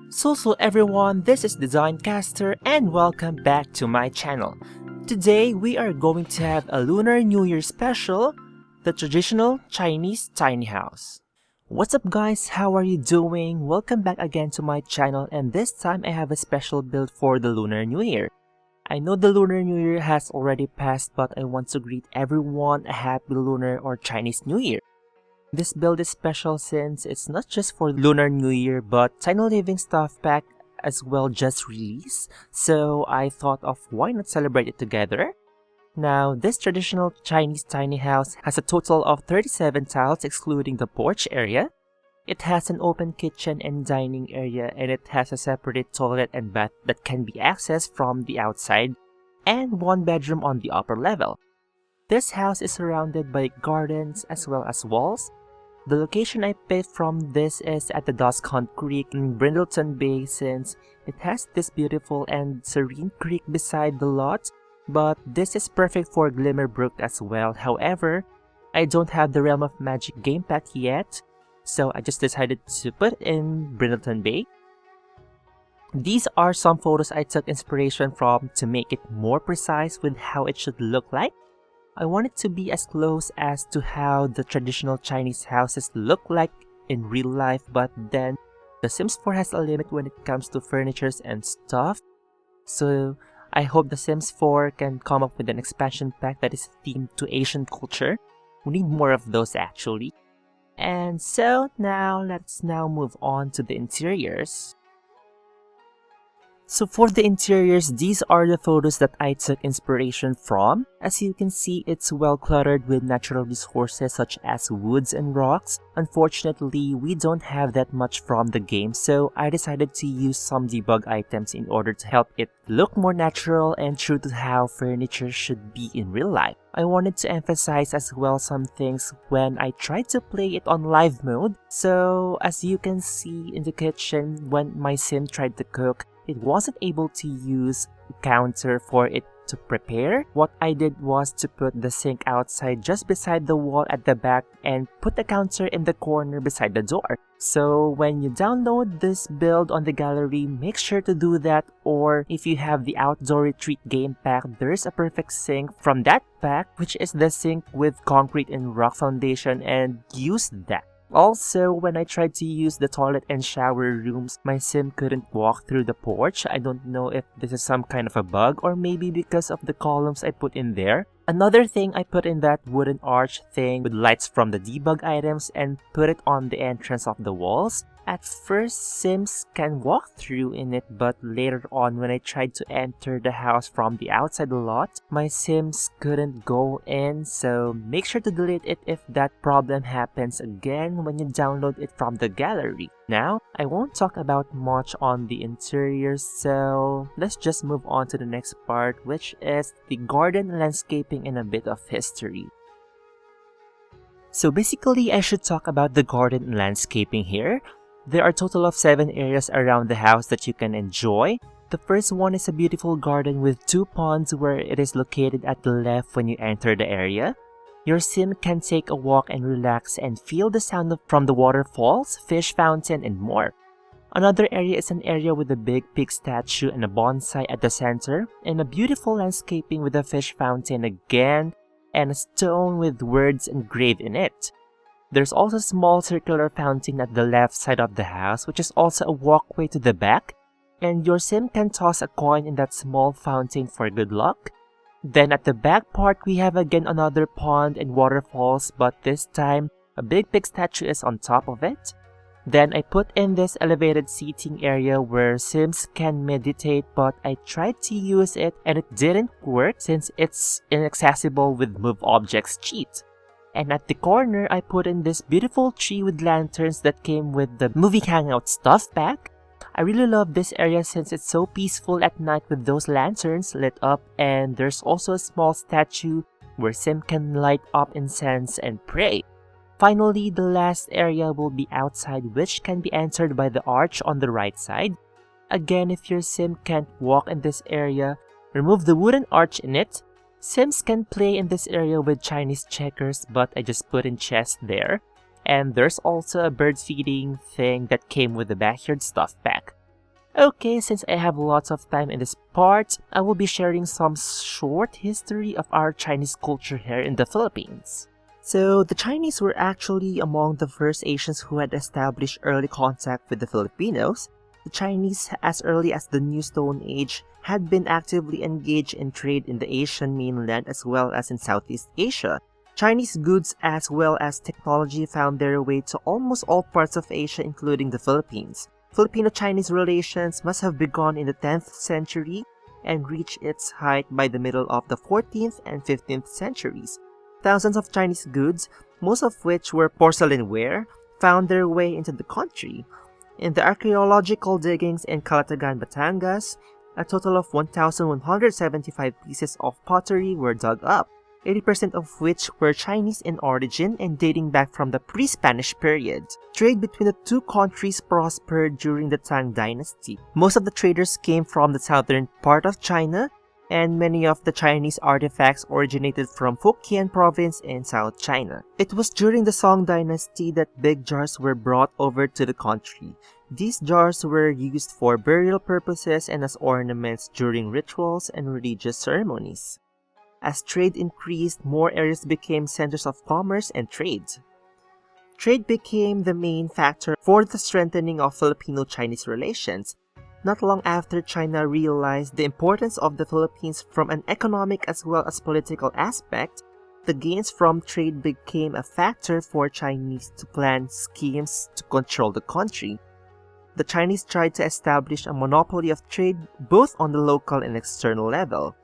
So everyone, this is DSIGNxCASTER and welcome back to my channel. Today we are going to have a Lunar New Year special, the traditional Chinese tiny house. What's up guys, how are you doing? Welcome back again to my channel, and this time I have a special build for the Lunar New Year. I know the Lunar New Year has already passed, but I want to greet everyone a happy Lunar or Chinese New Year. This build is special since it's not just for Lunar New Year, but Tiny Living Stuff Pack as well just released, so I thought of why not celebrate it together. Now, this traditional Chinese tiny house has a total of 37 tiles excluding the porch area. It has an open kitchen and dining area, and it has a separate toilet and bath that can be accessed from the outside, and one bedroom on the upper level. This house is surrounded by gardens as well as walls. The location I picked from this is at the Dsign Creek in Brindleton Bay, since it has this beautiful and serene creek beside the lot, but this is perfect for Glimmerbrook as well. However, I don't have the Realm of Magic game pack yet, so I just decided to put it in Brindleton Bay. These are some photos I took inspiration from to make it more precise with how it should look like. I want it to be as close as to how the traditional Chinese houses look like in real life, but then The Sims 4 has a limit when it comes to furnitures and stuff. So I hope The Sims 4 can come up with an expansion pack that is themed to Asian culture. We need more of those actually. And so let's move on to the interiors. So for the interiors, these are the photos that I took inspiration from. As you can see, it's well cluttered with natural resources such as woods and rocks. Unfortunately, we don't have that much from the game, so I decided to use some debug items in order to help it look more natural and true to how furniture should be in real life. I wanted to emphasize as well some things when I tried to play it on live mode. So as you can see in the kitchen, when my sim tried to cook, it wasn't able to use a counter for it to prepare. What I did was to put the sink outside just beside the wall at the back and put the counter in the corner beside the door. So when you download this build on the gallery, make sure to do that, or if you have the Outdoor Retreat game pack, there's a perfect sink from that pack, which is the sink with concrete and rock foundation, and use that. Also, when I tried to use the toilet and shower rooms, my sim couldn't walk through the porch. I don't know if this is some kind of a bug or maybe because of the columns I put in there. Another thing, I put in that wooden arch thing with lights from the debug items and put it on the entrance of the walls. At first, Sims can walk through in it, but later on when I tried to enter the house from the outside lot, my Sims couldn't go in, so make sure to delete it if that problem happens again when you download it from the gallery. Now, I won't talk about much on the interiors, so let's just move on to the next part, which is the garden landscaping and a bit of history. So basically, I should talk about the garden and landscaping here. There are a total of 7 areas around the house that you can enjoy. The first one is a beautiful garden with 2 ponds where it is located at the left when you enter the area. Your sim can take a walk and relax and feel the sound from the waterfalls, fish fountain, and more. Another area is an area with a big pig statue and a bonsai at the center, and a beautiful landscaping with a fish fountain again, and a stone with words engraved in it. There's also a small circular fountain at the left side of the house, which is also a walkway to the back, and your sim can toss a coin in that small fountain for good luck. Then at the back part, we have again another pond and waterfalls, but this time a big pig statue is on top of it. Then I put in this elevated seating area where Sims can meditate, but I tried to use it and it didn't work since it's inaccessible with Move Objects cheat. And at the corner, I put in this beautiful tree with lanterns that came with the Movie Hangout stuff pack. I really love this area since it's so peaceful at night with those lanterns lit up, and there's also a small statue where Sim can light up incense and pray. Finally, the last area will be outside, which can be entered by the arch on the right side. Again, if your Sim can't walk in this area, remove the wooden arch in it. Sims can play in this area with Chinese checkers, but I just put in chess there. And there's also a bird feeding thing that came with the backyard stuff pack. Okay, since I have lots of time in this part, I will be sharing some short history of our Chinese culture here in the Philippines. So, the Chinese were actually among the first Asians who had established early contact with the Filipinos. The Chinese, as early as the New Stone Age, had been actively engaged in trade in the Asian mainland as well as in Southeast Asia. Chinese goods as well as technology found their way to almost all parts of Asia, including the Philippines. Filipino-Chinese relations must have begun in the 10th century and reached its height by the middle of the 14th and 15th centuries. Thousands of Chinese goods, most of which were porcelainware, found their way into the country. In the archaeological diggings in Calatagan, Batangas, a total of 1,175 pieces of pottery were dug up, 80% of which were Chinese in origin and dating back from the pre-Spanish period. Trade between the two countries prospered during the Tang Dynasty. Most of the traders came from the southern part of China, and many of the Chinese artifacts originated from Fujian province in South China. It was during the Song Dynasty that big jars were brought over to the country. These jars were used for burial purposes and as ornaments during rituals and religious ceremonies. As trade increased, more areas became centers of commerce and trade. Trade became the main factor for the strengthening of Filipino-Chinese relations. Not long after China realized the importance of the Philippines from an economic as well as political aspect, the gains from trade became a factor for Chinese to plan schemes to control the country. The Chinese tried to establish a monopoly of trade both on the local and external level.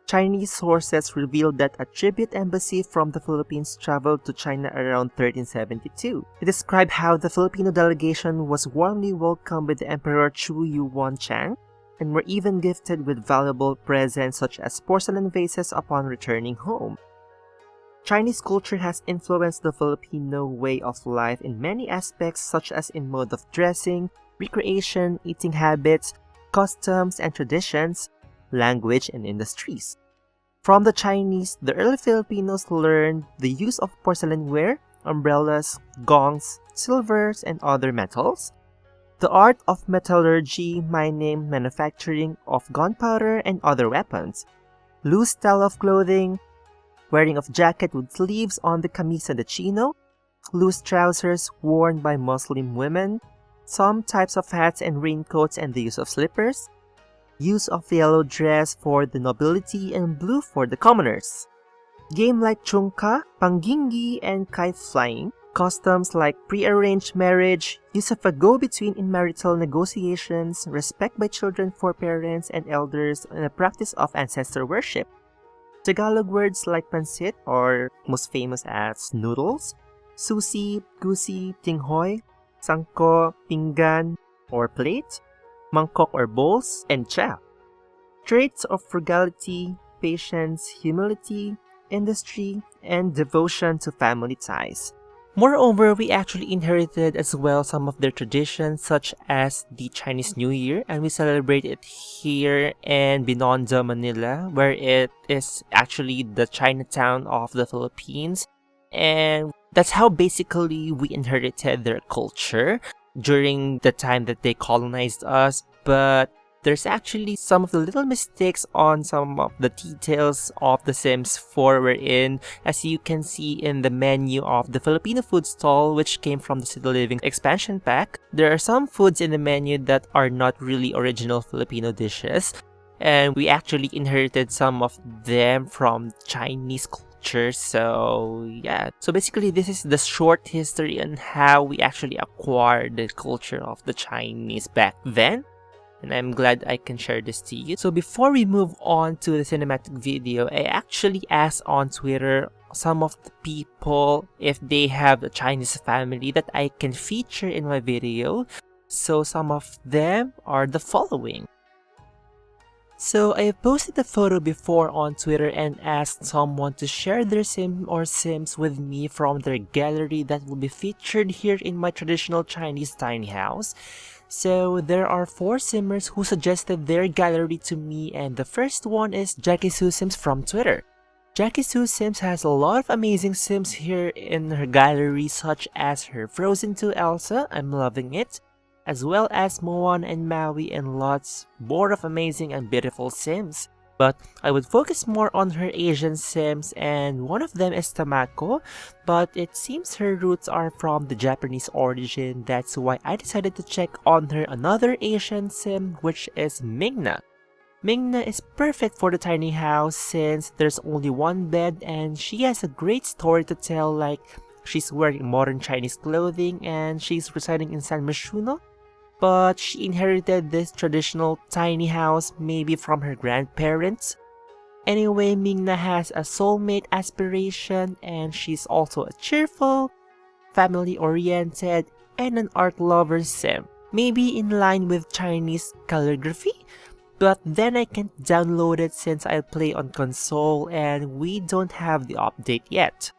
Chinese sources revealed that a tribute embassy from the Philippines traveled to China around 1372. They describe how the Filipino delegation was warmly welcomed by the Emperor Chu Yuan Chang and were even gifted with valuable presents such as porcelain vases upon returning home. Chinese culture has influenced the Filipino way of life in many aspects such as in mode of dressing, recreation, eating habits, customs and traditions, language, and industries. From the Chinese, the early Filipinos learned the use of porcelainware, umbrellas, gongs, silvers, and other metals, the art of metallurgy, mining, manufacturing of gunpowder and other weapons, loose style of clothing, wearing of jacket with sleeves on the camisa de chino, loose trousers worn by Muslim women, some types of hats and raincoats and the use of slippers, use of yellow dress for the nobility and blue for the commoners, game like chungka, pangingi, and kite flying, customs like prearranged marriage, use of a go-between in marital negotiations, respect by children for parents and elders, and a practice of ancestor worship. Tagalog words like pansit, or most famous as noodles, susi, gusi, tinghoy, sangko, pinggan, or plate, mangkok or bowls, and cha. Traits of frugality, patience, humility, industry, and devotion to family ties. Moreover, we actually inherited as well some of their traditions such as the Chinese New Year, and we celebrate it here in Binondo, Manila, where it is actually the Chinatown of the Philippines. And that's how basically we inherited their culture during the time that they colonized us. But there's actually some of the little mistakes on some of the details of the Sims 4 we're in, as you can see in the menu of the Filipino food stall, which came from the City Living expansion pack. There are some foods in the menu that are not really original Filipino dishes, and we actually inherited some of them from Chinese culture. So yeah, so basically this is the short history on how we actually acquired the culture of the Chinese back then. And I'm glad I can share this to you. So before we move on to the cinematic video, I actually asked on Twitter some of the people if they have a Chinese family that I can feature in my video. So some of them are the following. So I posted a photo before on Twitter and asked someone to share their sim or sims with me from their gallery that will be featured here in my traditional Chinese tiny house. So there are 4 simmers who suggested their gallery to me, and the first one is Jackie Sue Sims from Twitter. Jackie Sue Sims has a lot of amazing sims here in her gallery, such as her Frozen 2 Elsa, I'm loving it, as well as Moana and Maui and lots more of amazing and beautiful Sims. But I would focus more on her Asian Sims, and one of them is Tamako, but it seems her roots are from the Japanese origin. That's why I decided to check on her another Asian Sim, which is Mingna. Mingna is perfect for the tiny house since there's only one bed and she has a great story to tell, like she's wearing modern Chinese clothing and she's residing in San Myshuno. But she inherited this traditional tiny house maybe from her grandparents. Anyway, Mingna has a soulmate aspiration and she's also a cheerful, family-oriented, and an art lover sim. Maybe in line with Chinese calligraphy? But then I can't download it since I play on console and we don't have the update yet.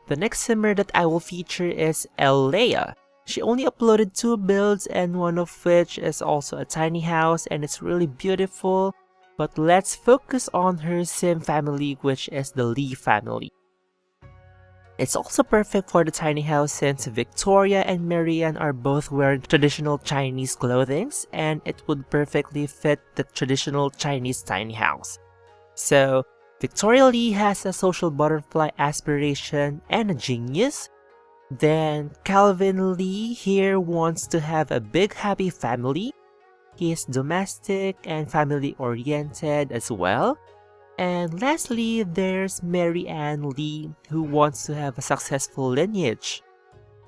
The next simmer that I will feature is Leia. She only uploaded 2 builds and one of which is also a tiny house and it's really beautiful. But let's focus on her sim family, which is the Lee family. It's also perfect for the tiny house since Victoria and Marianne are both wearing traditional Chinese clothing and it would perfectly fit the traditional Chinese tiny house. So, Victoria Lee has a social butterfly aspiration and a genius. Then Calvin Lee here wants to have a big happy family. He is domestic and family oriented as well. And lastly, there's Mary Ann Lee who wants to have a successful lineage.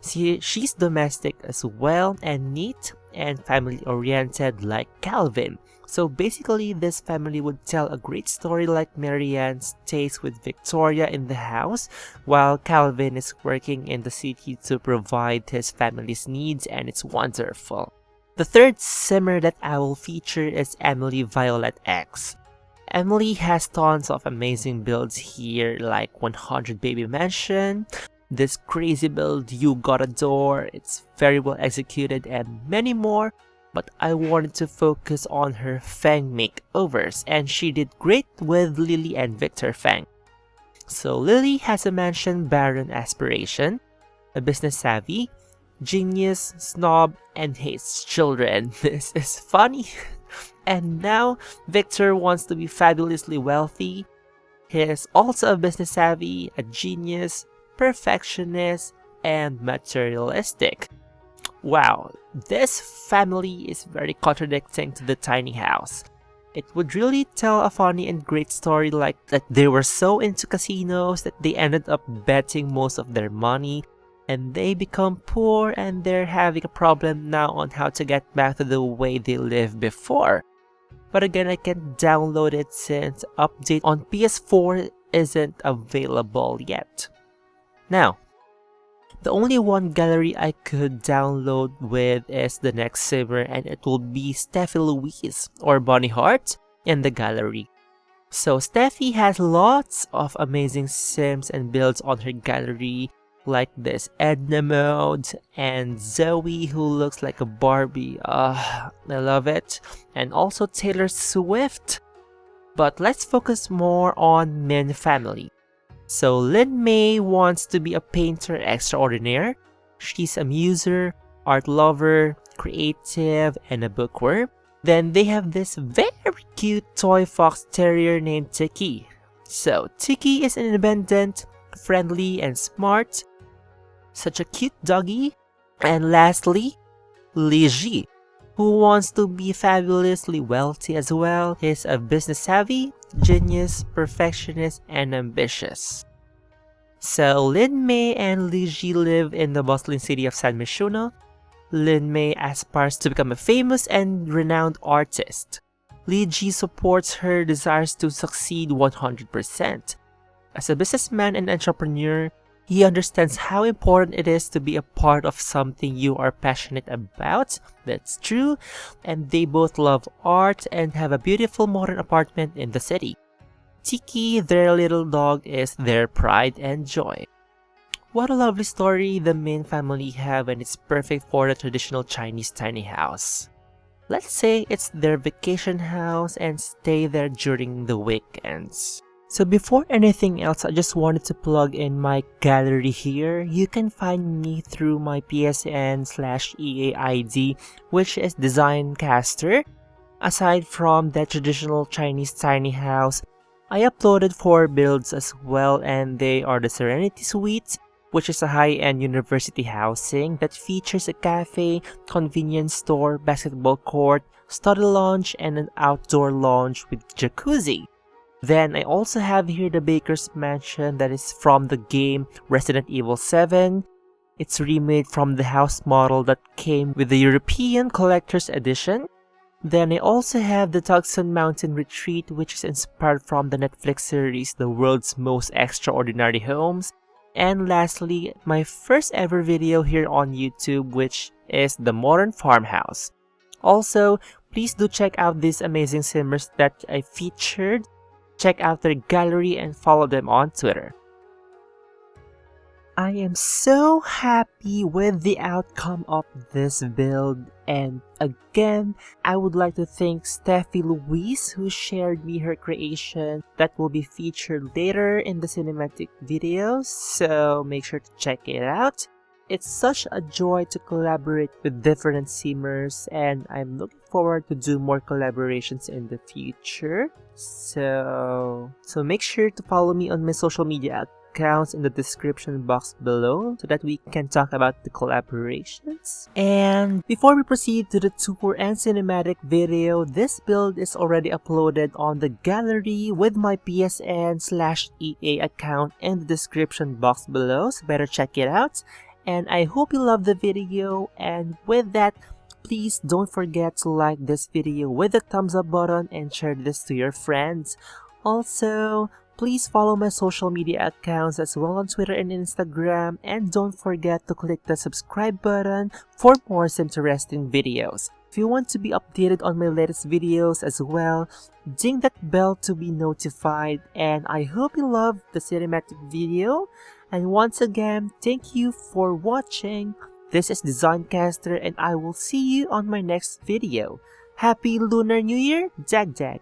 She's domestic as well and neat and family oriented like Calvin. So basically this family would tell a great story like Marianne stays with Victoria in the house while Calvin is working in the city to provide his family's needs, and it's wonderful. The third simmer that I will feature is Emily Violet X. Emily has tons of amazing builds here like 100 Baby Mansion, this crazy build You Gotta Door, it's very well executed, and many more. But I wanted to focus on her Feng makeovers, and she did great with Lily and Victor Feng. So Lily has a mansion baron aspiration, a business savvy, genius, snob, and hates children. This is funny. And now Victor wants to be fabulously wealthy. He is also a business savvy, a genius, perfectionist, and materialistic. Wow, this family is very contradicting to the tiny house. It would really tell a funny and great story like that they were so into casinos that they ended up betting most of their money and they become poor and they're having a problem now on how to get back to the way they lived before. But again, I can't download it since update on PS4 isn't available yet. Now, the only one gallery I could download with is the next simmer, and it will be Steffi Louise or Bonnie Hart in the gallery. So Steffi has lots of amazing sims and builds on her gallery, like this Edna mode and Zoe who looks like a Barbie. I love it. And also Taylor Swift. But let's focus more on Min family. So Lin May wants to be a painter extraordinaire. She's a muser, art lover, creative, and a bookworm. Then they have this very cute toy fox terrier named Tiki. So Tiki is independent, friendly, and smart. Such a cute doggy. And lastly, Li Ji, who wants to be fabulously wealthy as well. He's a business savvy, genius, perfectionist, and ambitious. So Lin May and Li Ji live in the bustling city of San Myshuno. Lin May aspires to become a famous and renowned artist. Li Ji supports her desires to succeed 100%. As a businessman and entrepreneur, he understands how important it is to be a part of something you are passionate about. That's true. And they both love art and have a beautiful modern apartment in the city. Tiki, their little dog, is their pride and joy. What a lovely story the Min family have, and it's perfect for the traditional Chinese tiny house. Let's say it's their vacation house and stay there during the weekends. So before anything else, I just wanted to plug in my gallery here. You can find me through my PSN/EA ID, which is DSIGNxCASTER. Aside from that traditional Chinese tiny house, I uploaded 4 builds as well, and they are the Serenity Suite, which is a high-end university housing that features a cafe, convenience store, basketball court, study lounge, and an outdoor lounge with jacuzzi. Then I also have here the Baker's Mansion that is from the game Resident Evil 7. It's remade from the house model that came with the European Collector's Edition. Then I also have the Tucson Mountain Retreat, which is inspired from the Netflix series The World's Most Extraordinary Homes. And lastly, my first ever video here on YouTube, which is the Modern Farmhouse. Also, please do check out these amazing simmers that I featured. Check out their gallery and follow them on Twitter. I am so happy with the outcome of this build, and again, I would like to thank Steffi Louise who shared me her creation that will be featured later in the cinematic video, so make sure to check it out. It's such a joy to collaborate with different simmers, and I'm looking forward to do more collaborations in the future. So make sure to follow me on my social media accounts in the description box below so that we can talk about the collaborations. And before we proceed to the tour and cinematic video, this build is already uploaded on the gallery with my PSN/EA account in the description box below, so better check it out. And I hope you love the video, and with that, please don't forget to like this video with the thumbs up button and share this to your friends. Also, please follow my social media accounts as well on Twitter and Instagram, and don't forget to click the subscribe button for more interesting videos. If you want to be updated on my latest videos as well, ding that bell to be notified, and I hope you love the cinematic video. And once again, thank you for watching. This is DSIGNxCASTER, and I will see you on my next video. Happy Lunar New Year, Dag Dag!